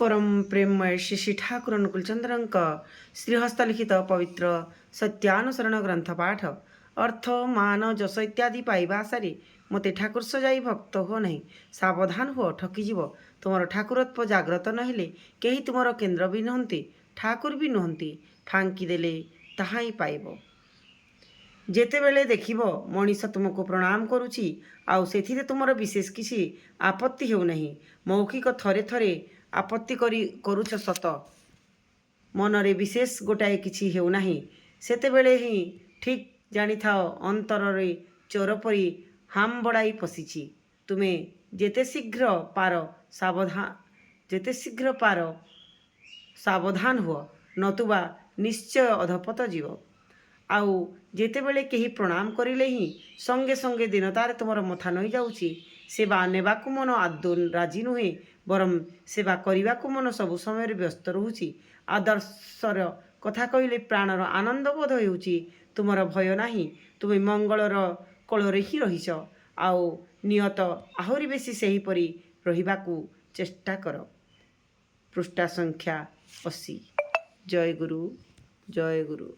परम प्रेममय श्री श्री ठाकुर अनुकूलचंद्रଙ୍କ ଶ୍ରୀହସ୍ତଲିଖିତ ପବିତ୍ର ସତ୍ୟାନୁସରଣ ଗ୍ରନ୍ଥ ପାଠ ଅର୍ଥ ମାନ ଯଶ ଇତ୍ୟାଦି ପାଇବା ଆଶାରେ ମୋତେ ଠାକୁର ସଜାଇ ଭକ୍ତ ହୁଅ ନାହିଁ। ସାବଧାନ ହୁଅ, ଠକିଯିବ। ତୁମର ଠାକୁରତ୍ୱ ଜାଗ୍ରତ ନହେଲେ କେହି ତୁମର କେନ୍ଦ୍ର ବି ନୁହନ୍ତି, ଠାକୁର ବି ନୁହନ୍ତି। ଫାଙ୍କି ଦେଲେ ତାହା ହିଁ ପାଇବ। ଯେତେବେଳେ ଦେଖିବ ମଣିଷ ତୁମକୁ ପ୍ରଣାମ କରୁଛି ଆଉ ସେଥିରେ ତୁମର ବିଶେଷ କିଛି ଆପତ୍ତି ହେଉନାହିଁ, ମୌଖିକ ଥରେ ଥରେ ଆପତ୍ତି କରୁଛ ସତ, ମନରେ ବିଶେଷ ଗୋଟାଏ କିଛି ହେଉନାହିଁ, ସେତେବେଳେ ହିଁ ଠିକ୍ ଜାଣିଥାଅ ଅନ୍ତରରେ ଚୋର ପରି ହାମବଡ଼ାଇ ପଶିଛି। ତୁମେ ଯେତେ ଶୀଘ୍ର ପାର ସାବଧାନ ହୁଅ, ନତୁବା ନିଶ୍ଚୟ ଅଧପତ ଯିବ। ଆଉ ଯେତେବେଳେ କେହି ପ୍ରଣାମ କରିଲେ ହିଁ ସଙ୍ଗେ ସଙ୍ଗେ ଦିନତାରେ ତୁମର ମଥା ନଇଯାଉଛି, ସେବା ନେବାକୁ ମନ ଆଦୌ ରାଜି ନୁହେଁ, ବରଂ ସେବା କରିବାକୁ ମନ ସବୁ ସମୟରେ ବ୍ୟସ୍ତ ରହୁଛି। ଆଦର୍ଶର କଥା କହିଲେ ପ୍ରାଣର ଆନନ୍ଦ ବୋଧ ହେଉଛି। ତୁମର ଭୟ ନାହିଁ, ତୁମେ ମଙ୍ଗଳର କୋଳରେ ହିଁ ରହିଛ। ଆଉ ନିୟତ ଆହୁରି ବେଶୀ ସେହିପରି ରହିବାକୁ ଚେଷ୍ଟା କର। ପୃଷ୍ଠା ସଂଖ୍ୟା 80। ଜୟ ଗୁରୁ, ଜୟ ଗୁରୁ।